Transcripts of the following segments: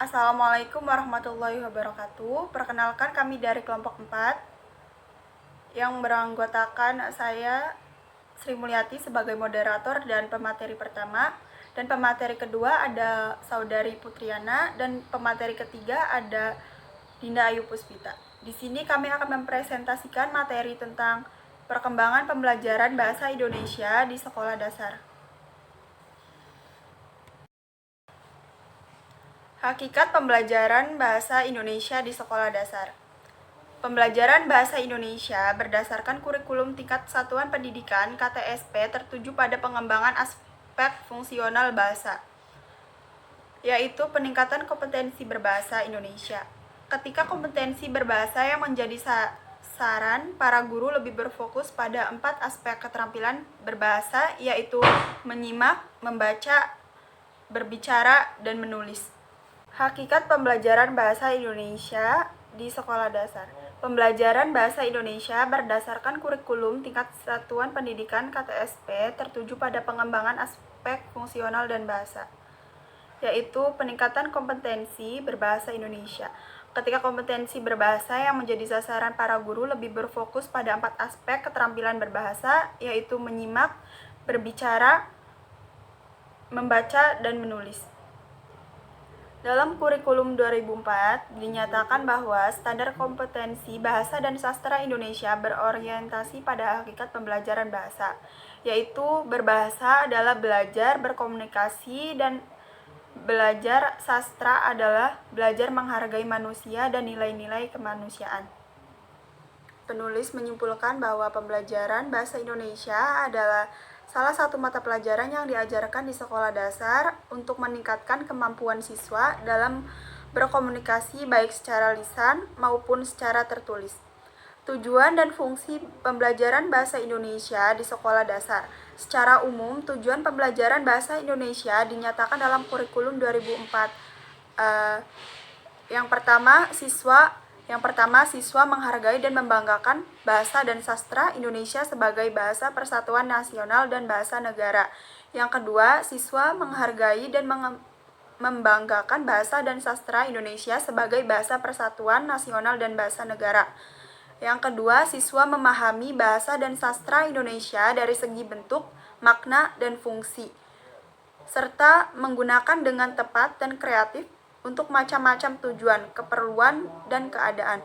Assalamualaikum warahmatullahi wabarakatuh. Perkenalkan, kami dari kelompok 4 yang beranggotakan saya Sri Mulyati sebagai moderator dan pemateri pertama, dan pemateri kedua ada Saudari Putriana, dan pemateri ketiga ada Dinda Ayu Puspita. Di sini kami akan mempresentasikan materi tentang perkembangan pembelajaran bahasa Indonesia di sekolah dasar. Hakikat pembelajaran bahasa Indonesia di sekolah dasar. Pembelajaran bahasa Indonesia berdasarkan kurikulum tingkat satuan pendidikan KTSP tertuju pada pengembangan aspek fungsional bahasa, yaitu peningkatan kompetensi berbahasa Indonesia. Ketika kompetensi berbahasa yang menjadi saran, para guru lebih berfokus pada 4 aspek keterampilan berbahasa, yaitu menyimak, membaca, berbicara, dan menulis. Hakikat pembelajaran bahasa Indonesia di sekolah dasar. Pembelajaran bahasa Indonesia berdasarkan kurikulum tingkat satuan pendidikan KTSP tertuju pada pengembangan aspek fungsional dan bahasa, yaitu peningkatan kompetensi berbahasa Indonesia. Ketika kompetensi berbahasa yang menjadi sasaran, para guru lebih berfokus pada 4 aspek keterampilan berbahasa, yaitu menyimak, berbicara, membaca, dan menulis. Dalam kurikulum 2004, dinyatakan bahwa standar kompetensi bahasa dan sastra Indonesia berorientasi pada hakikat pembelajaran bahasa, yaitu berbahasa adalah belajar berkomunikasi dan belajar sastra adalah belajar menghargai manusia dan nilai-nilai kemanusiaan. Penulis menyimpulkan bahwa pembelajaran bahasa Indonesia adalah salah satu mata pelajaran yang diajarkan di sekolah dasar untuk meningkatkan kemampuan siswa dalam berkomunikasi baik secara lisan maupun secara tertulis. Tujuan dan fungsi pembelajaran bahasa Indonesia di sekolah dasar. Secara umum, tujuan pembelajaran bahasa Indonesia dinyatakan dalam kurikulum 2004. Yang pertama, siswa menghargai dan membanggakan bahasa dan sastra Indonesia sebagai bahasa persatuan nasional dan bahasa negara. Yang kedua, siswa menghargai dan membanggakan bahasa dan sastra Indonesia sebagai bahasa persatuan nasional dan bahasa negara. Yang kedua, siswa memahami bahasa dan sastra Indonesia dari segi bentuk, makna, dan fungsi, serta menggunakan dengan tepat dan kreatif untuk macam-macam tujuan, keperluan, dan keadaan.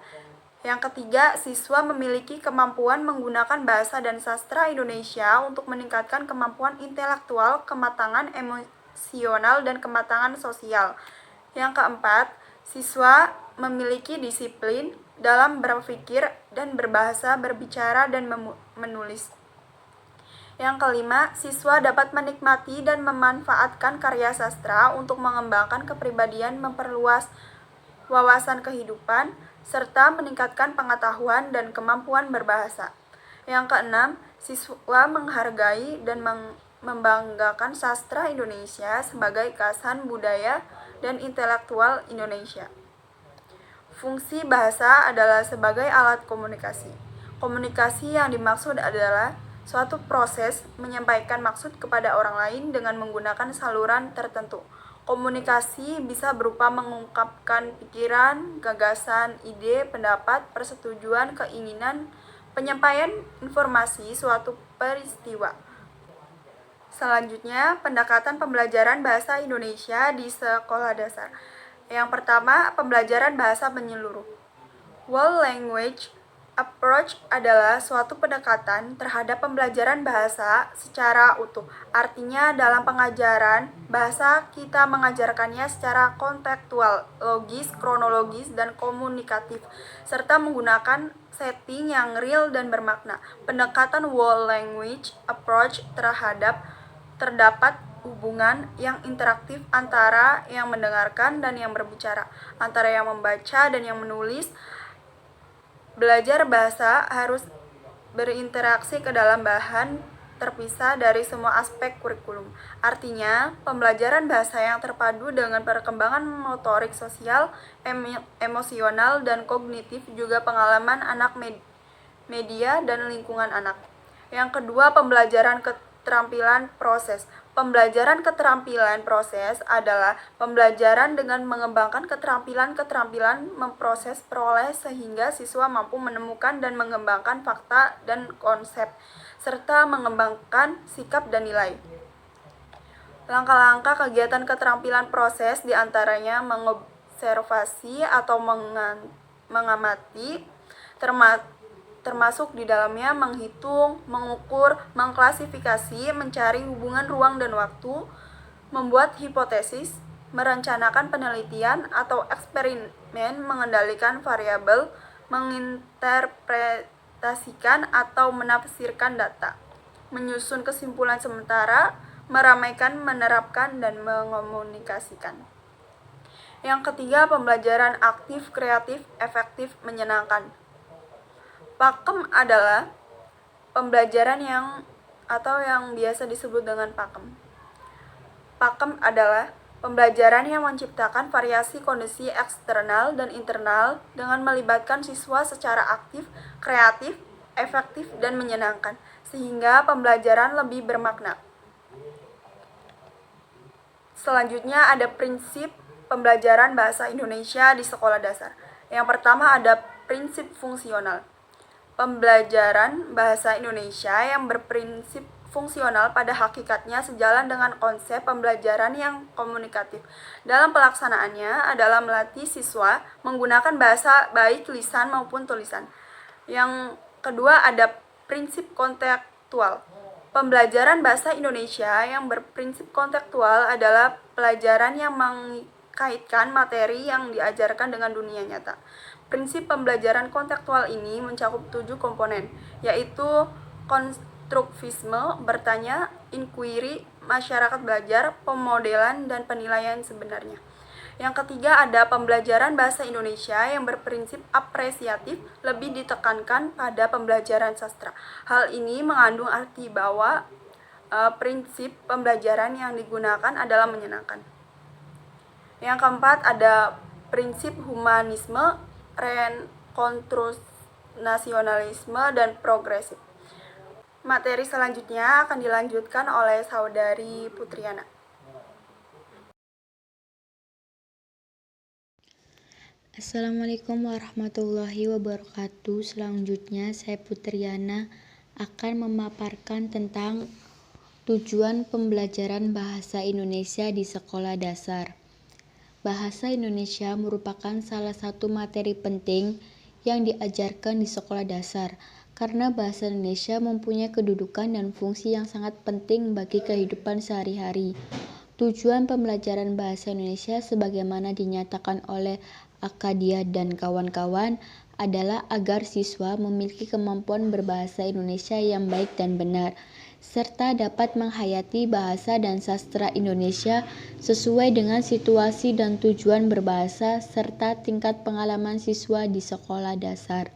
Yang ketiga, siswa memiliki kemampuan menggunakan bahasa dan sastra Indonesia untuk meningkatkan kemampuan intelektual, kematangan emosional, dan kematangan sosial. Yang keempat, siswa memiliki disiplin dalam berpikir dan berbahasa, berbicara, dan menulis. Yang kelima, siswa dapat menikmati dan memanfaatkan karya sastra untuk mengembangkan kepribadian, memperluas wawasan kehidupan, serta meningkatkan pengetahuan dan kemampuan berbahasa. Yang keenam, siswa menghargai dan membanggakan sastra Indonesia sebagai khasan budaya dan intelektual Indonesia. Fungsi bahasa adalah sebagai alat komunikasi. Komunikasi yang dimaksud adalah suatu proses menyampaikan maksud kepada orang lain dengan menggunakan saluran tertentu. Komunikasi bisa berupa mengungkapkan pikiran, gagasan, ide, pendapat, persetujuan, keinginan, penyampaian informasi suatu peristiwa. Selanjutnya, pendekatan pembelajaran bahasa Indonesia di sekolah dasar. Yang pertama, pembelajaran bahasa menyeluruh. Whole language approach adalah suatu pendekatan terhadap pembelajaran bahasa secara utuh. Artinya, dalam pengajaran bahasa kita mengajarkannya secara kontekstual, logis, kronologis, dan komunikatif, serta menggunakan setting yang real dan bermakna. Pendekatan whole language approach terdapat hubungan yang interaktif antara yang mendengarkan dan yang berbicara, antara yang membaca dan yang menulis. Belajar bahasa harus berinteraksi ke dalam bahan terpisah dari semua aspek kurikulum. Artinya, pembelajaran bahasa yang terpadu dengan perkembangan motorik sosial, emosional, dan kognitif juga pengalaman anak media dan lingkungan anak. Yang kedua, pembelajaran keterampilan proses. Pembelajaran keterampilan proses adalah pembelajaran dengan mengembangkan keterampilan memproses peroleh sehingga siswa mampu menemukan dan mengembangkan fakta dan konsep, serta mengembangkan sikap dan nilai. Langkah-langkah kegiatan keterampilan proses diantaranya mengobservasi atau mengamati, termasuk di dalamnya menghitung, mengukur, mengklasifikasi, mencari hubungan ruang dan waktu, membuat hipotesis, merencanakan penelitian atau eksperimen, mengendalikan variabel, menginterpretasikan atau menafsirkan data, menyusun kesimpulan sementara, meramaikan, menerapkan, dan mengomunikasikan. Yang ketiga, pembelajaran aktif, kreatif, efektif, menyenangkan. Pakem adalah pembelajaran yang biasa disebut dengan pakem. Pakem adalah pembelajaran yang menciptakan variasi kondisi eksternal dan internal dengan melibatkan siswa secara aktif, kreatif, efektif, dan menyenangkan, sehingga pembelajaran lebih bermakna. Selanjutnya ada prinsip pembelajaran bahasa Indonesia di sekolah dasar. Yang pertama ada prinsip fungsional. Pembelajaran bahasa Indonesia yang berprinsip fungsional pada hakikatnya sejalan dengan konsep pembelajaran yang komunikatif. Dalam pelaksanaannya adalah melatih siswa menggunakan bahasa baik lisan maupun tulisan. Yang kedua ada prinsip kontekstual. Pembelajaran bahasa Indonesia yang berprinsip kontekstual adalah pelajaran yang mengkaitkan materi yang diajarkan dengan dunia nyata. Prinsip pembelajaran kontekstual ini mencakup 7 komponen, yaitu konstruktivisme, bertanya, inquiry, masyarakat belajar, pemodelan, dan penilaian sebenarnya. Yang ketiga ada pembelajaran bahasa Indonesia yang berprinsip apresiatif, lebih ditekankan pada pembelajaran sastra. Hal ini mengandung arti bahwa prinsip pembelajaran yang digunakan adalah menyenangkan. Yang keempat ada prinsip humanisme, rekonstrunasionalisme, dan progresif. Materi selanjutnya akan dilanjutkan oleh Saudari Putriana. Assalamualaikum warahmatullahi wabarakatuh. Selanjutnya saya Putriana akan memaparkan tentang tujuan pembelajaran bahasa Indonesia di sekolah dasar. Bahasa Indonesia merupakan salah satu materi penting yang diajarkan di sekolah dasar karena bahasa Indonesia mempunyai kedudukan dan fungsi yang sangat penting bagi kehidupan sehari-hari. Tujuan pembelajaran bahasa Indonesia sebagaimana dinyatakan oleh Akadia dan kawan-kawan adalah agar siswa memiliki kemampuan berbahasa Indonesia yang baik dan benar, serta dapat menghayati bahasa dan sastra Indonesia sesuai dengan situasi dan tujuan berbahasa serta tingkat pengalaman siswa di sekolah dasar.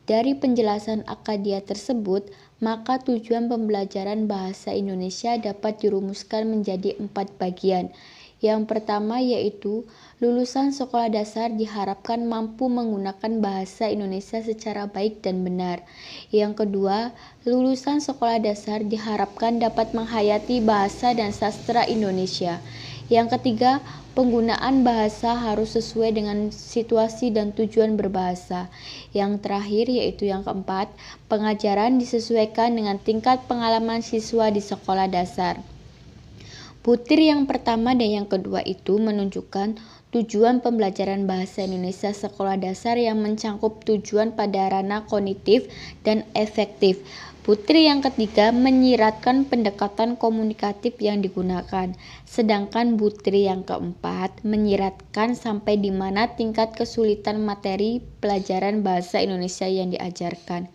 Dari penjelasan Akadia tersebut, maka tujuan pembelajaran bahasa Indonesia dapat dirumuskan menjadi 4 bagian. Yang pertama yaitu lulusan sekolah dasar diharapkan mampu menggunakan bahasa Indonesia secara baik dan benar. Yang kedua, lulusan sekolah dasar diharapkan dapat menghayati bahasa dan sastra Indonesia. Yang ketiga, penggunaan bahasa harus sesuai dengan situasi dan tujuan berbahasa. Yang terakhir yaitu yang keempat, pengajaran disesuaikan dengan tingkat pengalaman siswa di sekolah dasar. Butir yang pertama dan yang kedua itu menunjukkan tujuan pembelajaran bahasa Indonesia sekolah dasar yang mencakup tujuan pada ranah kognitif dan efektif. Butir yang ketiga menyiratkan pendekatan komunikatif yang digunakan, sedangkan butir yang keempat menyiratkan sampai di mana tingkat kesulitan materi pelajaran bahasa Indonesia yang diajarkan.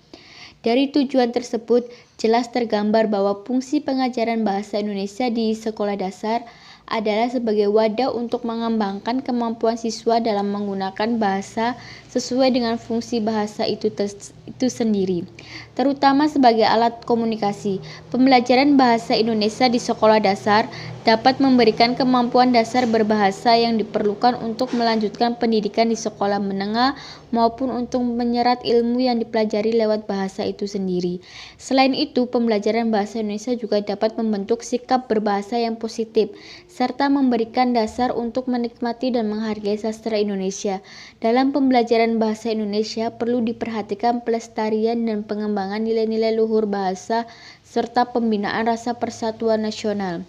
Dari tujuan tersebut, jelas tergambar bahwa fungsi pengajaran bahasa Indonesia di sekolah dasar adalah sebagai wadah untuk mengembangkan kemampuan siswa dalam menggunakan bahasa sesuai dengan fungsi bahasa itu sendiri, terutama sebagai alat komunikasi. Pembelajaran bahasa Indonesia di sekolah dasar dapat memberikan kemampuan dasar berbahasa yang diperlukan untuk melanjutkan pendidikan di sekolah menengah maupun untuk menyerap ilmu yang dipelajari lewat bahasa itu sendiri. Selain itu, pembelajaran bahasa Indonesia juga dapat membentuk sikap berbahasa yang positif, serta memberikan dasar untuk menikmati dan menghargai sastra Indonesia. Dalam pembelajaran bahasa Indonesia perlu diperhatikan pelestarian dan pengembangan nilai-nilai luhur bahasa serta pembinaan rasa persatuan nasional.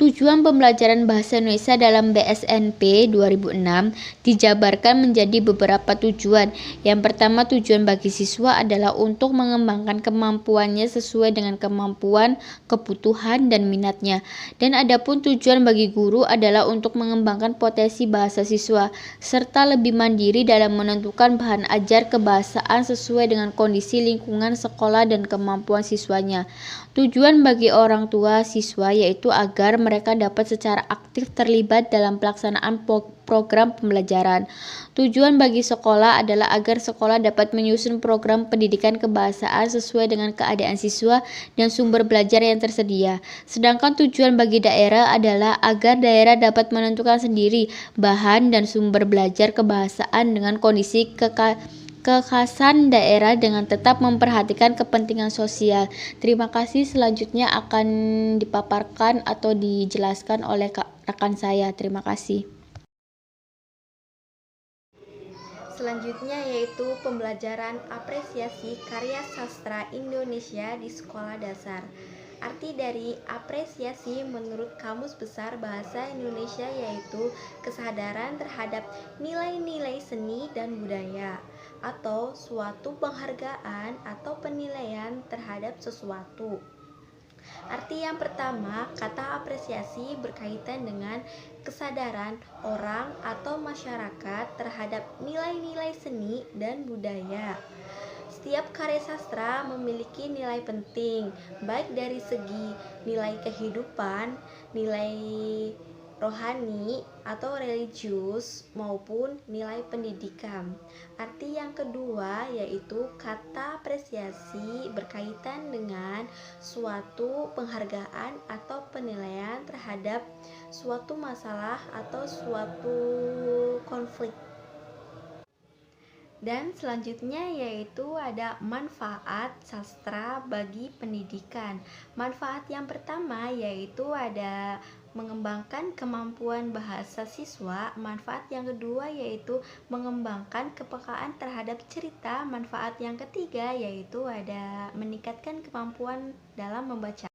Tujuan pembelajaran bahasa Indonesia dalam BSNP 2006 dijabarkan menjadi beberapa tujuan. Yang pertama, tujuan bagi siswa adalah untuk mengembangkan kemampuannya sesuai dengan kemampuan, kebutuhan, dan minatnya. Dan adapun tujuan bagi guru adalah untuk mengembangkan potensi bahasa siswa, serta lebih mandiri dalam menentukan bahan ajar kebahasaan sesuai dengan kondisi lingkungan sekolah dan kemampuan siswanya. Tujuan bagi orang tua siswa yaitu agar mereka dapat secara aktif terlibat dalam pelaksanaan program pembelajaran. Tujuan bagi sekolah adalah agar sekolah dapat menyusun program pendidikan kebahasaan sesuai dengan keadaan siswa dan sumber belajar yang tersedia. Sedangkan tujuan bagi daerah adalah agar daerah dapat menentukan sendiri bahan dan sumber belajar kebahasaan dengan kondisi kekhasan daerah dengan tetap memperhatikan kepentingan sosial. Terima kasih. Selanjutnya akan dipaparkan atau dijelaskan oleh rekan saya. Terima kasih. Selanjutnya yaitu pembelajaran apresiasi karya sastra Indonesia di sekolah dasar. Arti dari apresiasi menurut Kamus Besar Bahasa Indonesia yaitu kesadaran terhadap nilai-nilai seni dan budaya, atau suatu penghargaan atau penilaian terhadap sesuatu. Arti yang pertama, kata apresiasi berkaitan dengan kesadaran orang atau masyarakat terhadap nilai-nilai seni dan budaya. Setiap karya sastra memiliki nilai penting, baik dari segi nilai kehidupan, nilai rohani atau religius maupun nilai pendidikan. Arti yang kedua yaitu kata apresiasi berkaitan dengan suatu penghargaan atau penilaian terhadap suatu masalah atau suatu konflik. Dan selanjutnya yaitu ada manfaat sastra bagi pendidikan. Manfaat yang pertama yaitu ada mengembangkan kemampuan bahasa siswa. Manfaat yang kedua yaitu mengembangkan kepekaan terhadap cerita. Manfaat yang ketiga yaitu ada meningkatkan kemampuan dalam membaca.